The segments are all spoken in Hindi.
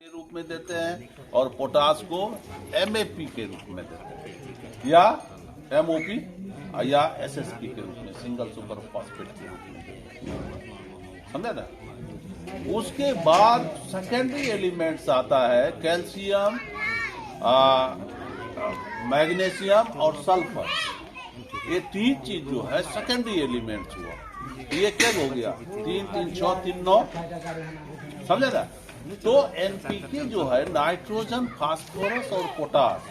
के रूप में देते हैं और पोटास को एमएपी के रूप में देते हैं या एमओपी या एसएसपी के रूप में, सिंगल सुपर फॉस्फेट के रूप में देते हैं। समझे ना? उसके बाद सेकेंडरी एलिमेंट्स आता है कैल्शियम, मैग्नीशियम और सल्फर। ये तीन चीज जो है सेकेंडरी एलिमेंट्स हुआ। ये क्या हो गया? 3 3 6 3 9। समझे ना? तो एनपीके जो है नाइट्रोजन, फास्फोरस और पोटास,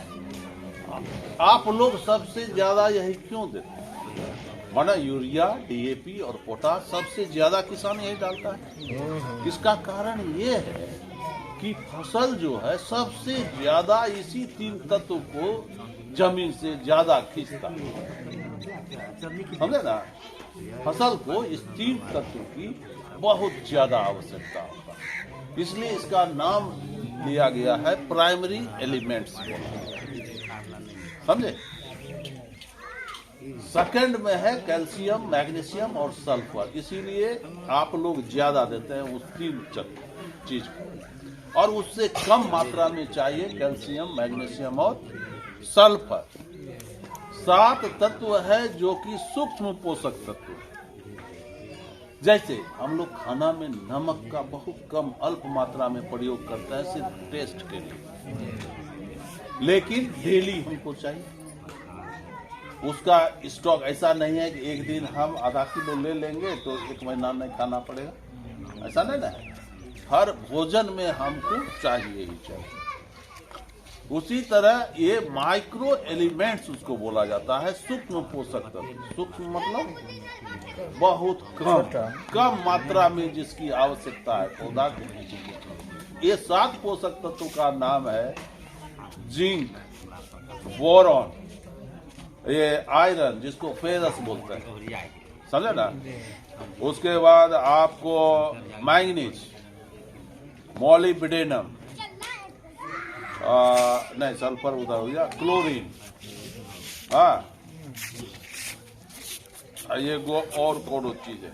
आप लोग सबसे ज्यादा यही क्यों देते हैं? माना यूरिया, डीएपी और पोटास सबसे ज्यादा किसान यही डालता है। इसका कारण ये है कि फसल जो है सबसे ज्यादा इसी तीन तत्व को जमीन से ज्यादा खींचता है। समझे ना? फसल को इस तीन तत्व की बहुत ज्यादा आवश्यकता होता है, इसलिए इसका नाम दिया गया है प्राइमरी एलिमेंट्स। समझे? सेकंड में है कैल्शियम, मैग्नीशियम और सल्फर, इसीलिए आप लोग ज्यादा देते हैं उस तीन चीज को, और उससे कम मात्रा में चाहिए कैल्शियम, मैग्नीशियम और सल्फर। 7 तत्व है जो कि सूक्ष्म पोषक तत्व है। जैसे हम लोग खाना में नमक का बहुत कम अल्प मात्रा में प्रयोग करते हैं सिर्फ टेस्ट के लिए, लेकिन डेली हमको चाहिए। उसका स्टॉक ऐसा नहीं है कि एक दिन हम आधा किलो ले लेंगे तो 1 महीना नहीं खाना पड़ेगा, ऐसा नहीं ना है। हर भोजन में हमको चाहिए ही चाहिए। उसी तरह ये माइक्रो एलिमेंट्स उसको बोला जाता है, सूक्ष्म पोषक तत्व। सूक्ष्म मतलब बहुत कम मात्रा में जिसकी आवश्यकता है पौधा को। ये 7 पोषक तत्वों का नाम है जिंक, बोरॉन, ये आयरन जिसको फेरस बोलते हैं। समझे ना? उसके बाद आपको मैंगनीज, मॉलिब्डेनम, नहीं सल्फर उधर हो गया, क्लोरीन, ये गो और कौन चीज है।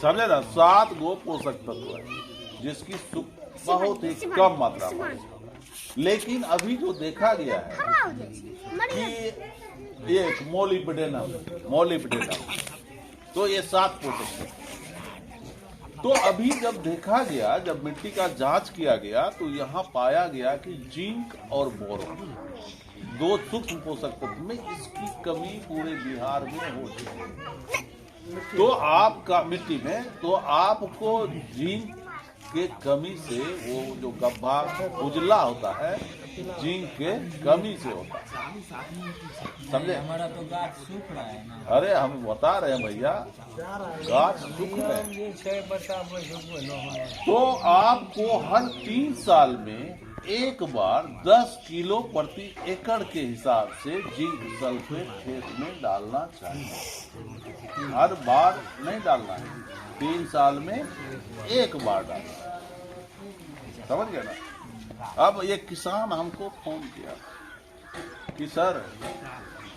समझे ना? 7 गो पोषक तत्व है जिसकी बहुत ही कम मात्रा में, लेकिन अभी जो देखा गया है कि ये मॉलिब्डेनम, तो ये 7 पोषक तत्व। तो अभी जब देखा गया, जब मिट्टी का जांच किया गया, तो यहाँ पाया गया कि जिंक और बोरॉन 2 सूक्ष्म पोषक तत्व में इसकी कमी पूरे बिहार में हो चुकी है। तो आपका मिट्टी में, तो आपको जिंक के कमी से वो जो गब्बा उजला होता है, जिंक के कमी से होता है। समझे? हमारा तो गाछ सूख रहा है ना। अरे हम बता रहे हैं भैया, गाछ सूख रहे हैं। तो आपको हर 3 साल में एक बार 10 किलो प्रति एकड़ के हिसाब से जिंक सल्फेट खेत में डालना चाहिए। हर बार नहीं डालना है, 3 साल में एक बार डालना है। समझ गए ना? अब एक किसान हमको फोन किया कि सर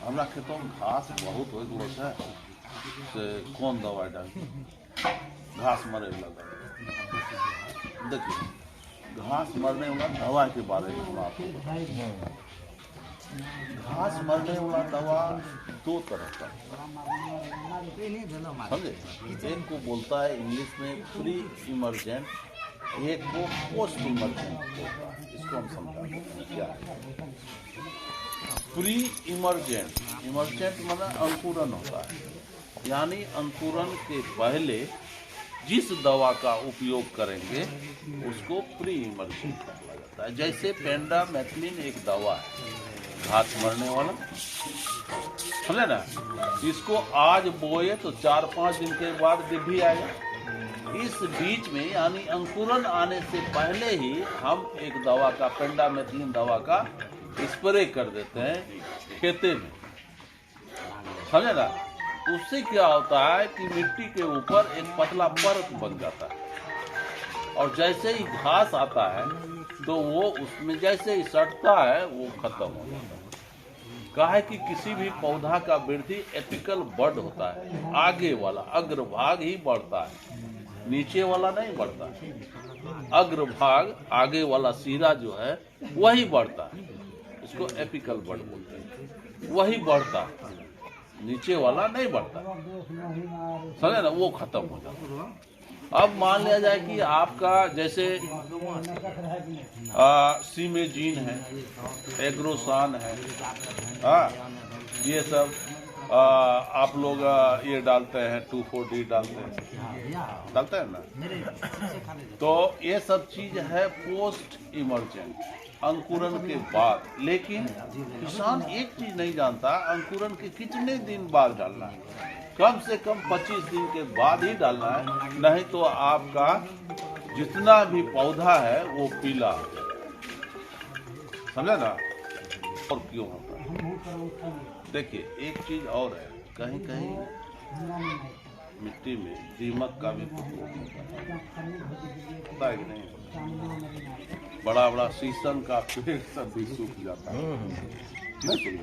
हमारा खेतों में घास बहुत हो गया है, से कौन दवाई डाली? घास मरे वाला दवाई। देखिए, घास मरने वाला दवा के बारे में बात है। घास मरने वाला दवा 2 तरह का, समझे? एक को बोलता है इंग्लिश में प्री इमरजेंट, एक को पोस्ट इमरजेंट होता है। इसको हम समझाते हैं क्या है। प्री इमरजेंट माना अंकुरन होता है, यानी अंकुरन के पहले जिस दवा का उपयोग करेंगे उसको प्री इमरजेंट कहा जाता है। जैसे पेंडामेथिलिन एक दवा है घास मरने वाला, समझे ना? इसको आज बोए तो 4-5 दिन के बाद वृद्धि आएगा। इस बीच में यानी अंकुरन आने से पहले ही हम एक दवा का, पेंडामेथिलिन दवा का स्प्रे कर देते हैं खेते में। समझे ना? उससे क्या होता है कि मिट्टी के ऊपर एक पतला परत बन जाता है, और जैसे ही घास आता है तो वो उसमें जैसे ही सटता है वो खत्म हो जाता है। काहे कि किसी भी पौधा का वृद्धि एपिकल बड होता है, आगे वाला अग्रभाग ही बढ़ता है। नीचे वाला नहीं बढ़ता। अग्रभाग आगे वाला सिरा जो है वही बढ़ता है, इसको एपिकल बड बोलते हैं, वही बढ़ता है, नीचे वाला नहीं बढ़ता, समझे ना, वो खत्म हो जाता। अब मान लिया जाए कि आपका जैसे सीमेजीन है, एग्रोसान है, ये सब आप लोग ये डालते हैं, 2,4-D डालते हैं ना, तो ये सब चीज है पोस्ट इमर्जेंट, अंकुरन के बाद। लेकिन किसान एक चीज नहीं जानता, अंकुरन के कितने दिन बाद डालना है। कम से कम 25 दिन के बाद ही डालना है, नहीं तो आपका जितना भी पौधा है वो पीला हो जाए, समझे ना। और क्यों होता है, देखिए एक चीज और है, कहीं कहीं मिट्टी में दीमक का भी प्रकोप होता है कि नहीं। बड़ा बड़ा शीशम का पेड़ सब भी सूख जाता है, नहीं सुन,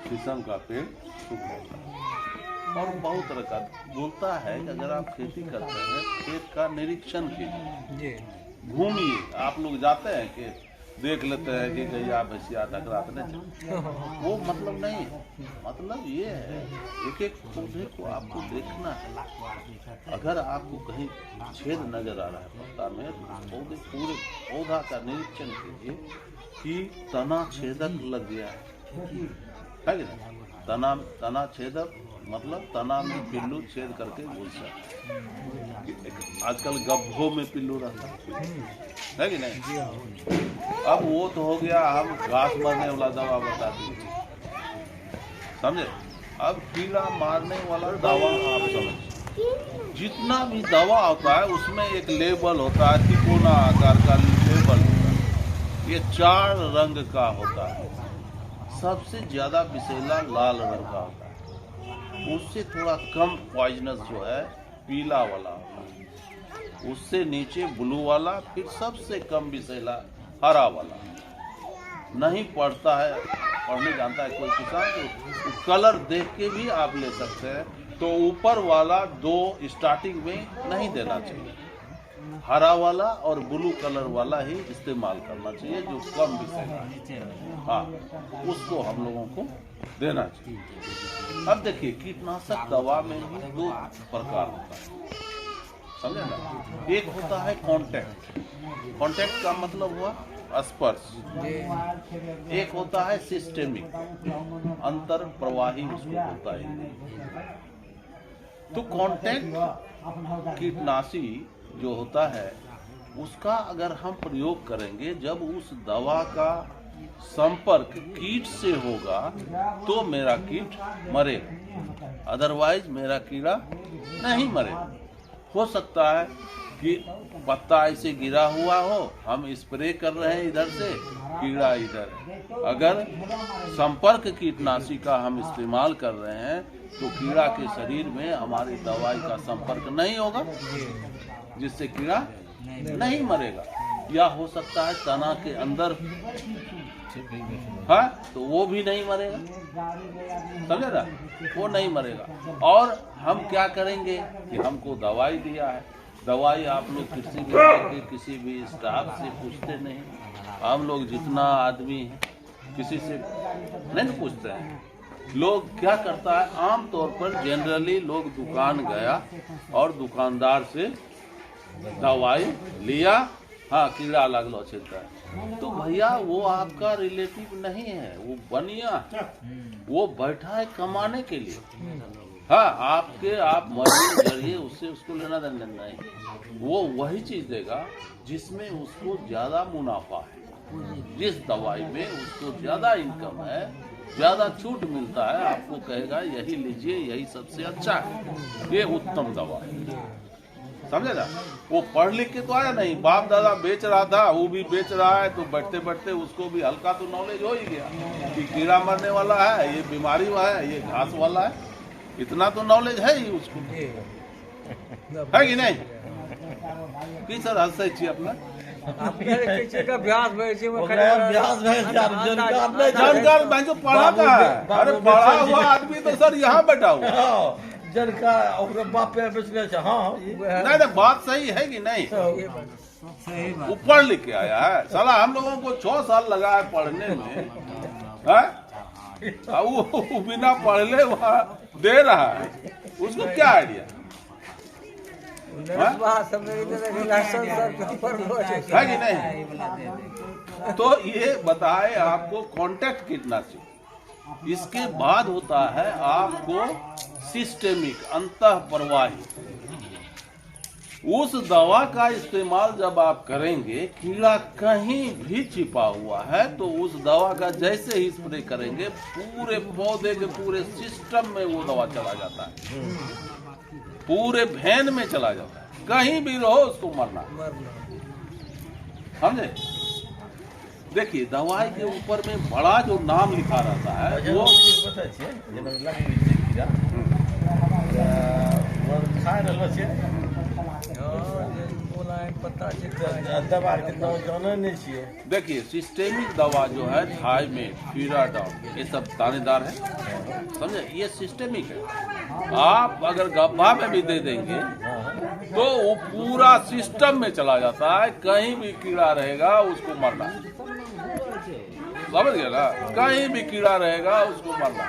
शीशम का पेड़ सूख जाता है। और बहुत तरह का बोलता है कि अगर आप खेती करते हैं, खेत का निरीक्षण कीजिए, घूमिए। आप लोग जाते हैं कि देख लेते हैं कि गैया भैंसिया टकराते नहीं, वो मतलब नहीं है। मतलब ये है एक एक पौधे को आपको देखना है। अगर आपको कहीं छेद नजर आ रहा है पत्ता में, तो पौधे पूरे पौधा का निरीक्षण कीजिए कि तना छेदक लग गया है कि नहीं। तना छेदक मतलब तना में पिल्लू छेद करके घुस जाता है। आजकल गड्ढों में पिल्लू रहता है कि नहीं। अब वो तो हो गया, हम घास मारने वाला दवा बता दीजिए, समझे। अब कीड़ा मारने वाला दवा आप समझ, जितना भी दवा होता है उसमें एक लेबल होता है, तिकोना आकार का लेबल होता है। ये 4 रंग का होता है। सबसे ज्यादा विषैला लाल रंग का होता है, उससे थोड़ा कम पॉइजनस जो है पीला वाला होता है, उससे नीचे ब्लू वाला, फिर सबसे कम विषैला हरा वाला। नहीं पढ़ता है, पढ़ने जानता है कोई किसान तो कलर देख के भी आप ले सकते हैं। तो ऊपर वाला 2 स्टार्टिंग में नहीं देना चाहिए, हरा वाला और ब्लू कलर वाला ही इस्तेमाल करना चाहिए, जो कम विषैला है, हाँ उसको हम लोगों को देना चाहिए। अब देखिए कीटनाशक दवा में भी 2 प्रकार होता है, समझे ना। एक होता है कांटेक्ट, कांटेक्ट का मतलब हुआ स्पर्श। एक होता है सिस्टेमिक, अंतर प्रवाही उसको होता है। तो कांटेक्ट कीटनाशी जो होता है उसका अगर हम प्रयोग करेंगे, जब उस दवा का संपर्क कीट से होगा तो मेरा कीट मरेगा, अदरवाइज मेरा कीड़ा नहीं मरेगा। हो सकता है कि पत्ता ऐसे गिरा हुआ हो, हम स्प्रे कर रहे हैं इधर से, कीड़ा इधर है। अगर संपर्क कीटनाशी का हम इस्तेमाल कर रहे हैं तो कीड़ा के शरीर में हमारी दवाई का संपर्क नहीं होगा, जिससे कीड़ा नहीं मरेगा। या हो सकता है तना के अंदर, हाँ तो वो भी नहीं मरेगा, समझे ना, वो नहीं मरेगा। और हम क्या करेंगे कि हमको दवाई दिया है, दवाई आप लोग कृषि विभाग के किसी भी स्टाफ से पूछते नहीं। हम लोग जितना आदमी है किसी से नहीं पूछते हैं। लोग क्या करता है, आमतौर पर जनरली लोग दुकान गया और दुकानदार से दवाई लिया, हाँ कीड़ा लगलो छिलता है, तो भैया वो आपका रिलेटिव नहीं है, वो बनिया, वो बैठा है कमाने के लिए। हाँ आप मजदूर करिए, उससे उसको लेना देना नहीं। वो वही चीज देगा जिसमें उसको ज्यादा मुनाफा है, जिस दवाई में उसको ज्यादा इनकम है, ज्यादा छूट मिलता है, आपको कहेगा यही लीजिए, यही सबसे अच्छा है, ये उत्तम दवा है, समझे ना। वो पढ़ लिख के तो आया नहीं, बाप दादा बेच रहा था, वो भी बेच रहा है, तो बैठते बैठते उसको भी हल्का तो नॉलेज हो ही गया कि कीड़ा मरने वाला है, ये बीमारी वाला है, ये घास वाला है, इतना तो नॉलेज है ही उसको, है कि नहीं। कि सर हंसे छी अपना जानकार जो पढ़ा था है, अरे पढ़ा हुआ आदमी तो सर यहाँ बैठा हुआ, जनका ओकरे बाप पे बेच गए हाँ नहीं नहीं, बात सही है कि नहीं? सही बात। वो पढ़ लिख के आया है साला, हम लोगों को 6 साल लगा है पढ़ने में, है? वो बिना पढ़ले वहाँ दे रहा है, उसको क्या आइडिया है कि नहीं? तो ये बताए आपको कांटेक्ट कितना चाहिए। इसके बाद होता है आपको सिस्टेमिक अंतःप्रवाही। उस दवा का इस्तेमाल जब आप करेंगे, कीड़ा कहीं भी छिपा हुआ है तो उस दवा का जैसे ही स्प्रे करेंगे, पूरे पौधे के पूरे सिस्टम में वो दवा चला जाता है, पूरे भेन में चला जाता है। कहीं भी रहो उसको मरना, समझे? देखिए दवाई के ऊपर में बड़ा जो नाम लिखा रहता है वो खा रहलो छै दवा के नाम जाने नहीं छियै। देखिए सिस्टेमिक दवा जो है थाइमेट, फिराडॉन, ये सब दानेदार है, समझे? ये सिस्टेमिक है। आप अगर गब्बा में भी दे देंगे तो वो पूरा सिस्टम में चला जाता है, कहीं भी कीड़ा रहेगा उसको मरना, समझ गया ना? कहीं भी कीड़ा रहेगा उसको मरना।